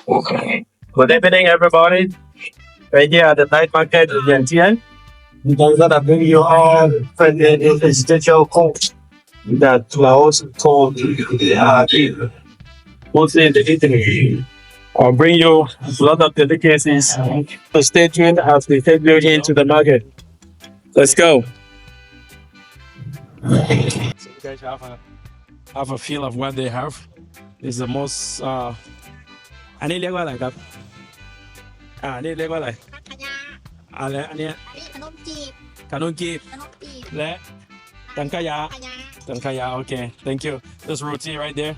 Good evening, everybody. Right here at the night market in Vientiane. I'm gonna bring you all the residential codes that Laos told mostly in the Italy. I'll bring you a lot of delicacies. So stay tuned as we take you into the market. Let's go. So you guys have a feel of what they have. It's the most อันนี้เรียกว่าอะไรครับอันนี้เรียกว่าอะไรอะไรอันเนี้ยขนมจีบและตังขยะตังขยะ okay thank you this roti right there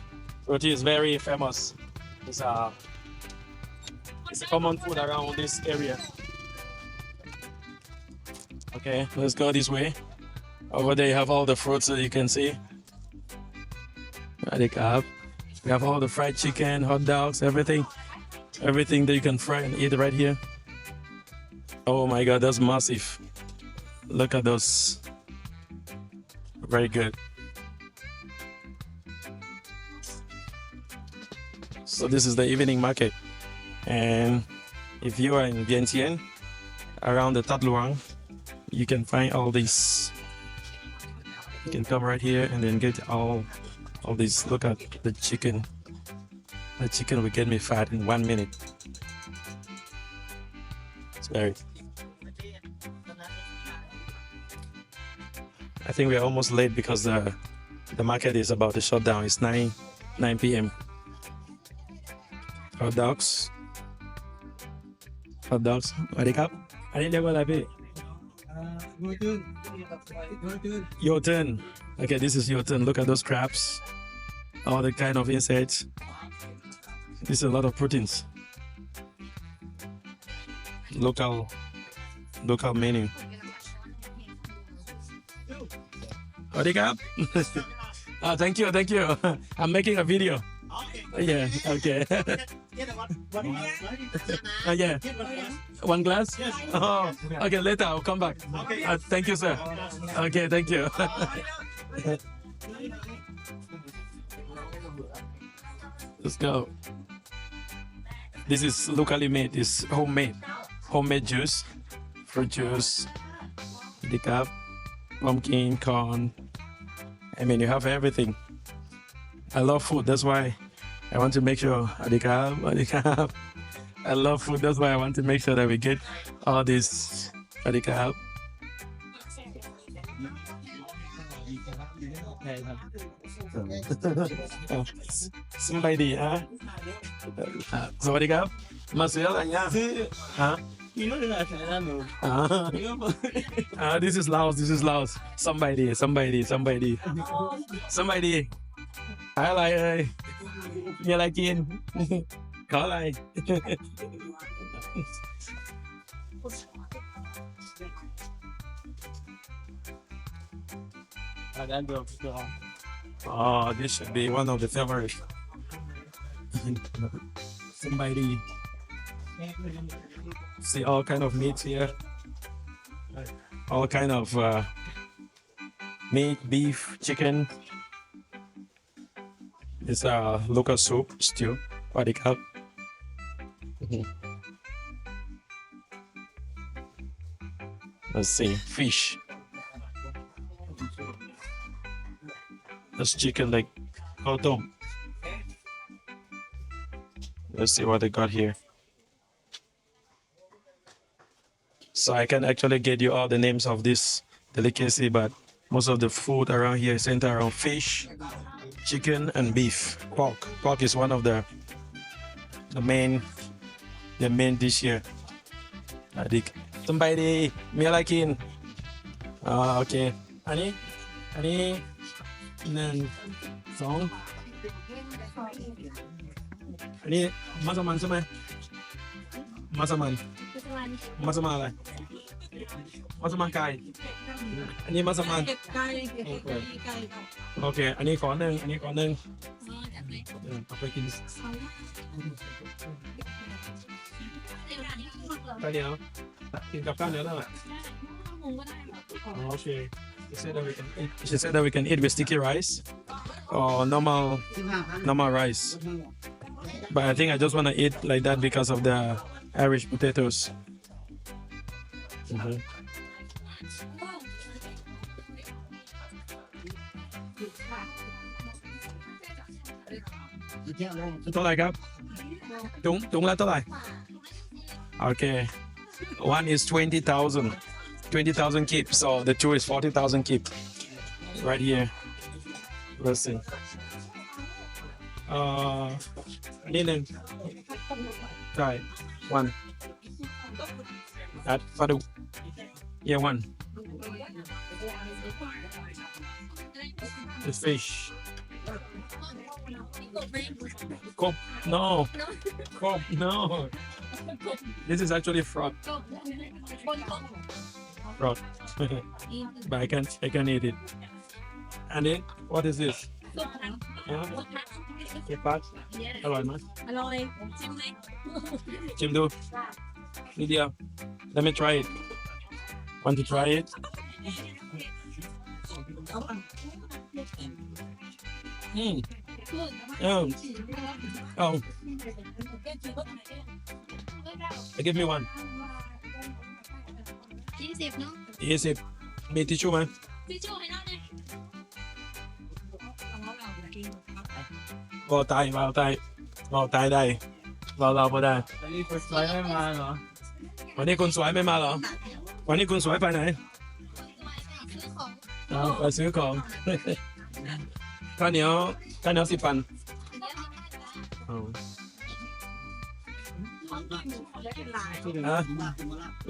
roti is very famous it's a common food around this area okay let's go this way over there you have all the fruits that you can see we have all the fried chicken hot dogs everything that you can fry and eat right here. Oh my god, that's massive. Look at those. Very good. So this is the evening market. And if you are in Vientiane, around the Tat Luang, you can find all these. You can come right here and then get all these. Look at the chicken. The chicken will get me fat in 1 minute. It's very. I think we're almost late because the market is about to shut down. It's 9 p.m. Hot dogs. What up? I didn't know what I be. Your turn. Okay, this is your turn. Look at those crabs. All the kind of insects. This is a lot of proteins. Local menu. What up? Thank you. I'm making a video. Yeah, okay. Yeah. One glass? Oh, okay, later I'll come back. Thank you, sir. Okay, thank you. Let's go. This is locally made. It's homemade juice, fruit juice, decaf, pumpkin, corn. I mean, you have everything. I love food. That's why I want to make sure decaf. I love food. That's why I want to make sure that we get all this decaf. Somebody, huh? สวัสดีครับมาซื้ออะไรเนี่ยฮะ this is Laos somebody หาอะไรเอ่ยมีอะไรกินขออะไร Oh, this should be one of the favorites. Somebody see all kind of meats here. All kind of meat, beef, chicken. It's a local soup, stew. What it up? Let's see, fish. That's chicken like kotom. Let's see what they got here. So I can actually get you all the names of this delicacy, but most of the food around here is centered around fish, chicken, and beef. Pork is one of the main dish here. I think somebody me like in. Okay. อันนี้1 2อันนี้มัสมั่นใช่ไหมมัสมั่นอะไรมัสมั่นไก่อันนี้มัสมั่นโอเคอันนี้ขอหนึ่งเอาไปกินข้าวเหนียวกินกับข้าวเหนียวได้ไหมโอเคShe said that we can eat with sticky rice or normal rice. But I think I just want to eat like that because of the Irish potatoes. Mhm. Ito like up. Tung la to like. Okay. One is 20,000. 20,000 kip. So the two is 40,000 kip. Right here. Let's see. Ninen. Right. One. At Fadu. Yeah, one. The fish. Cop. No. Cop. No. This is actually frog. Frog. But I can eat it. And then what is this? Yeah. Kepat. อร่อยไหม อร่อยชิมเลย ชิมดูนิดเดียว Let me try it. Want to try it? Oh. Oh. Give me one. 20เนาะ 20 มีทิชชู่ไหม ทิชชู่ให้น้องเลย vào tay đây vào vào đây อันนี้คนสวยไม่มาเหรอ วันนี้คนสวยไม่มาเหรอวันนี้คนสวยไปไหน ไปซื้อของ ข้าวเหนียว10 พัน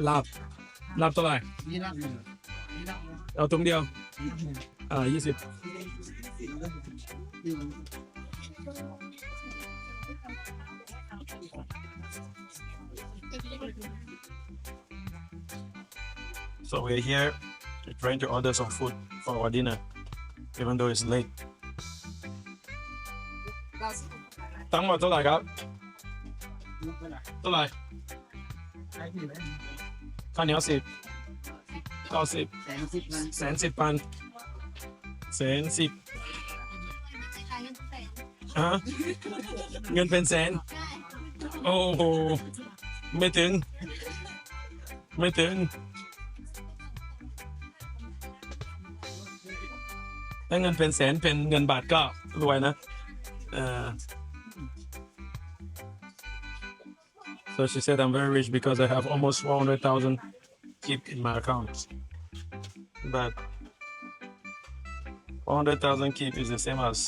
ลาบเท่าไหร่ นี่รักหนึ่ง เอาถุงเดียว20 So we're here trying to order some food for our dinner, even though it's late. ตั้งหมดเท่าไหร่ครับเท่าไหร่ข้าวเหนียว10 90 110,000 110,000ฮะเงินเป็นแสนโอ้โหไม่ถึงถ้าเงินเป็นแสนเป็นเงินบาทก็รวยนะSo she said I'm very rich because I have almost 400,000 kip in my account. But 400,000 kip is the same as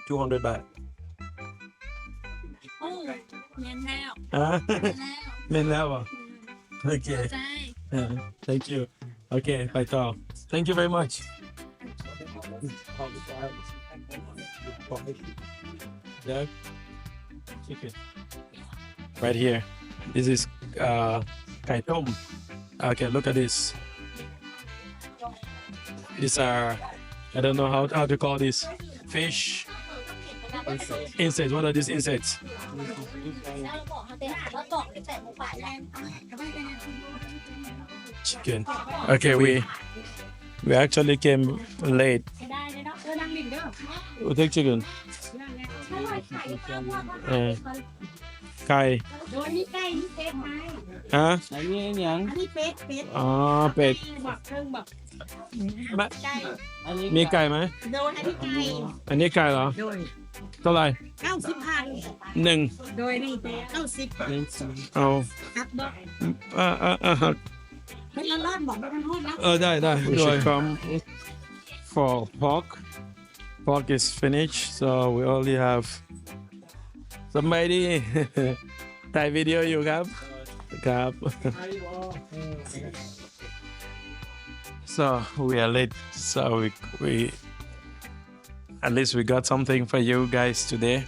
200 baht. โอ้เมียนแล้ว Huh? เมียนแล้ว Men level. Okay. ใจ Thank you. Okay, bye talk. Thank you very much. Yeah. Chicken. Right here. This is kai tom. Okay, look at this. These are I don't know how to call this fish. Insects. What are these insects? Chicken. Okay, we actually came late. ได้เลยเนาะนั่งดิ่งเด้อ We'll take chicken. ไก่ โดยนี่ไก่นี่เป็ดไหม ฮะ อันนี้ยัง อันนี้เป็ด อ๋อเป็ด บักเครื่องบัก มะ ไก่ อันนี้ มีไก่ไหม โดยอันนี้ไก่ อันนี้ไก่เหรอ โดย เท่าไหร่ 90,000 1 โดยนี่90 เป็นสี เอา ครับบอก เป็นร้อนๆบอกไม่ทันโทษนะ ได้ We should come for pork. Pork is finished, so we only have somebody ถ่ายวิดีโออยู่ครับ So we are late. So we at least we got something for you guys today.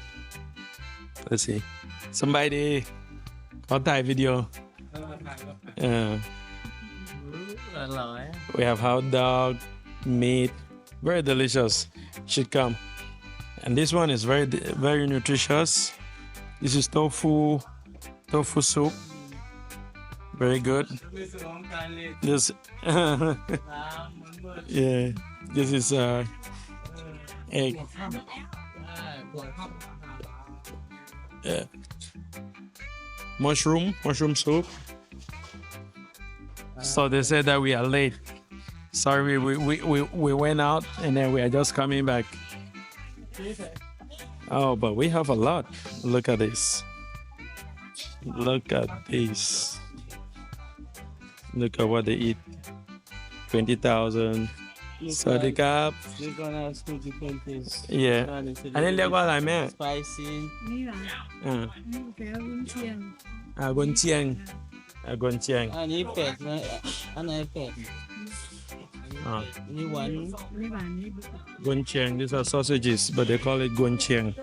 Let's see. Somebody ขอถ่ายวิดีโอ อร่อย We have hot dog, meat, very delicious. Should come. And this one is very nutritious. This is tofu soup. Very good. มีสองการเลย This น้ำมันมืด yeah. This is egg. ใช่ Yeah. Mushroom soup. So they said that we are late. Sorry, we went out and then we are just coming back. Oh, but we have a lot. Look at this. Look at this. Look at what they eat. 20,000. Sorry, Cap. We're gonna ask you different things. Yeah. One is a อันนี้เรียกว่าอะไรแม่ spicy. นี่หรอ อ่า นี่แปลว่าวุ้นเชียง กุนเชียงกุนเชียง อันนี้เป็ดนะอันไหนเป็ด อ่า อันนี้หวาน ไม่หวานนี่ Guncheng. These are sausages, but they call it guncheng.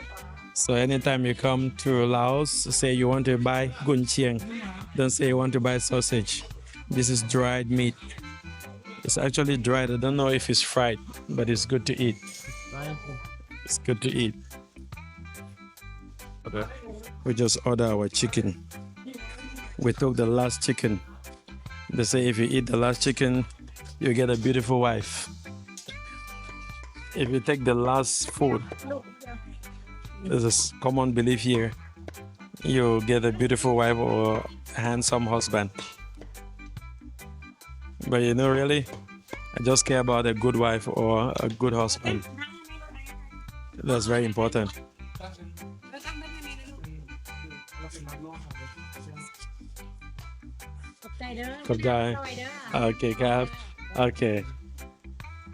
So anytime you come to Laos, say you want to buy guncheng. Don't say you want to buy sausage. This is dried meat. It's actually dried. I don't know if it's fried, but it's good to eat. It's good to eat. Okay. We just order our chicken. We took the last chicken. They say if you eat the last chicken, you get a beautiful wife. If you take the last food, there's a common belief here, you get a beautiful wife or a handsome husband. But you know, really, I just care about a good wife or a good husband. That's very important. ขอบใจเด้อ ขอบใจ อร่อยเด้อ Okay, Cap. Okay.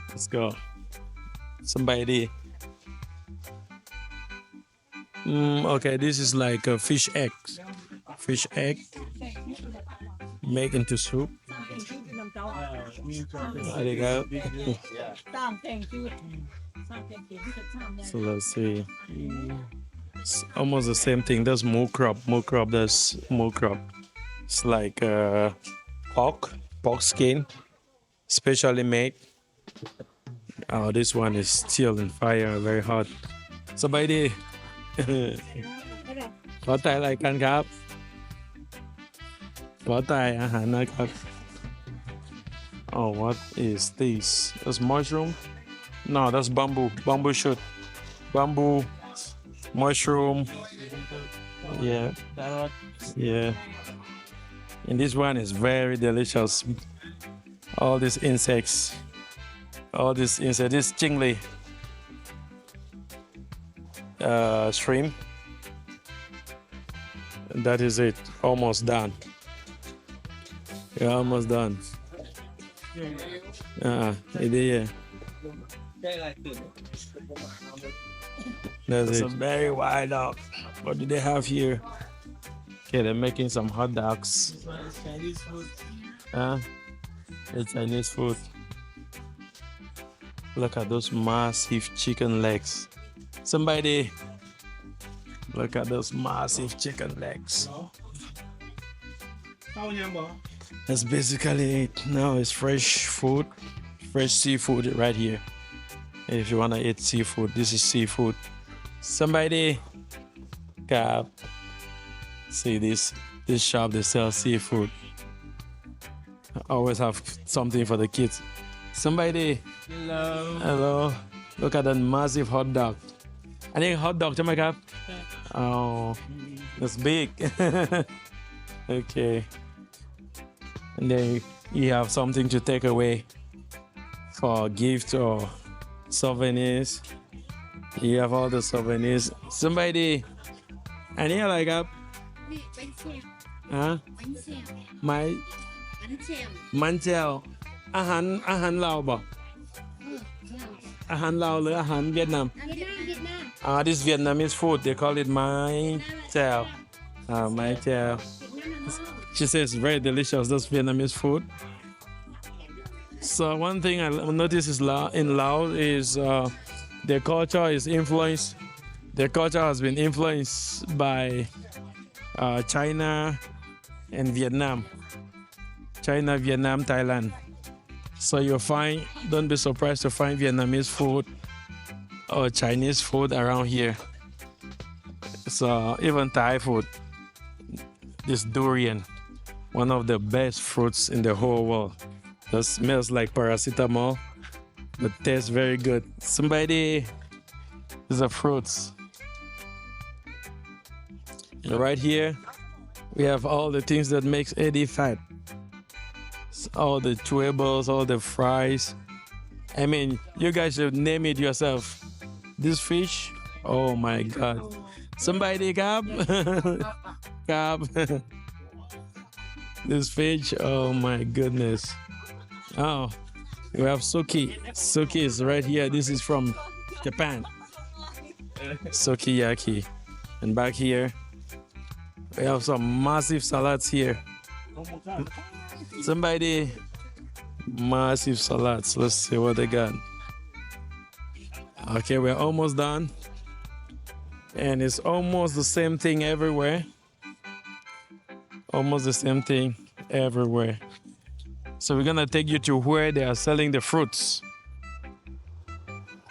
Let's go. Somebody. Okay, this is like a fish egg. Fish egg. Make into soup. สร้างแต่งชื่อน้ำเจ้า There you go. สร้างแต่งชื่อสร้างแต่งชื่อที่จะสร้างได้ So let's see. It's almost the same thing. That's moo crab. Moo crab. That's moo crab. It's like pork skin, specially made. Oh, this one is still in fire, very hot. Somebody, ขอไต่อะไรกันครับ ขอไต่อาหารนะครับ Oh, what is this? That's mushroom? No, that's bamboo. Bamboo shoot. Bamboo, mushroom. Yeah, carrot. yeah. And this one is very delicious. All these insects. This chingli. Shrimp. That is it. Almost done. Yeah, almost done. Yeah. That's it. Very wide out. What do they have here? Okay, they're making some hot dogs. Chinese food. It's Chinese food. Look at those massive chicken legs. Somebody, look at those massive chicken legs. That's basically it. Now it's fresh food, fresh seafood right here. If you wanna eat seafood, this is seafood. Somebody, Cap. See this shop, they sell seafood. Always have something for the kids. Somebody, hello. Look at that massive hot dog. I think hot dog, Jama Cap. Oh, that's big. Okay. And then you have something to take away for gift or souvenirs. You have all the souvenirs. Somebody, and here like up. นี่เป็นเชียง Huh? เป็นเชียง My อันเชียง manchel. อาหารลาวบ่ เชียง อาหารลาวหรืออาหารเวียดนาม อันนี้ได้เวียดนาม This Vietnamese food. They call it my chao. My chao. เวียดนาม She says it's very delicious. That's Vietnamese food. So one thing I noticed is in Laos is their culture is influenced. Their culture has been influenced by China and Vietnam. China, Vietnam, Thailand. So don't be surprised to find Vietnamese food or Chinese food around here. So even Thai food. This durian, one of the best fruits in the whole world. That smells like paracetamol, but tastes very good. Somebody, These are fruits. And right here, we have all the things that makes Eddie fat. All the chewables, all the fries. I mean, you guys should name it yourself. This fish, oh my God. Somebody cab? Cab. This fish, oh my goodness. Oh, we have suki. Suki is right here. This is from Japan. Sukiyaki. And back here, we have some massive salads here. Somebody, massive salads. Let's see what they got. Okay, we're almost done. And it's almost the same thing everywhere. Almost the same thing everywhere. So we're gonna take you to where they are selling the fruits.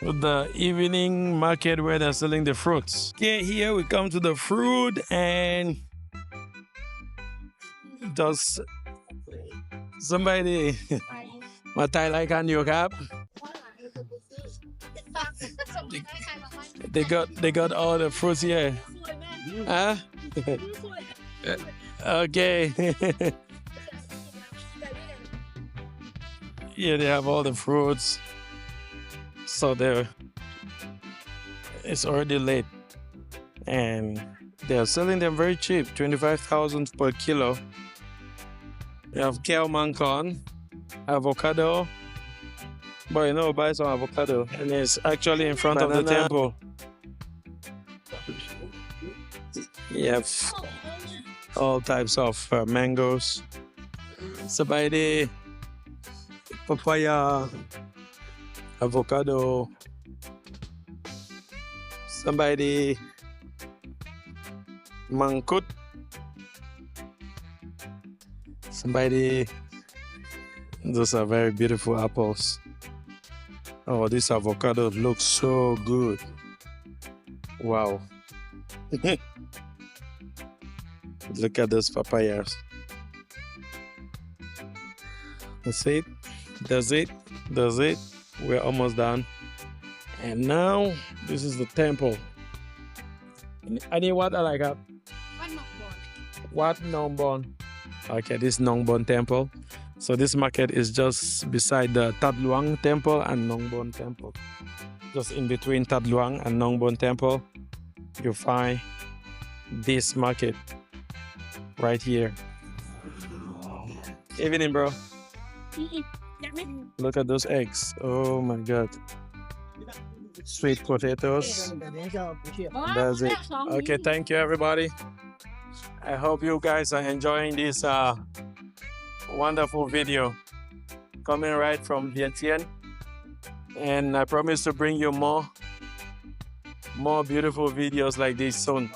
The evening market where they're selling the fruits. Okay, here we come to the fruit and does somebody Matai like on your cap? They got all the fruits here. Huh? Okay. Here they have all the fruits. So it's already late. And they're selling them very cheap, 25,000 per kilo. You have kale mancon, avocado. Boy, you know, buy some avocado. And it's actually in front of the temple. You have all types of mangoes. Sabayde, papaya, avocado. Somebody mangkut. Somebody, those are very beautiful apples. Oh, this avocado looks so good. Wow. Look at those papayas. That's it. That's it. That's it. We're almost done. And now, this is the temple. I need what I like up. Wat Nongbon. Okay, this Nongbon temple. So this market is just beside the Tat Luang temple and Nongbon temple. Just in between Tat Luang and Nongbon temple, you find this market right here. Evening, bro. Look at those eggs. Oh my God. Sweet potatoes. That's it. Okay, thank you, everybody. I hope you guys are enjoying this wonderful video coming right from Vientiane. And I promise to bring you more beautiful videos like this soon.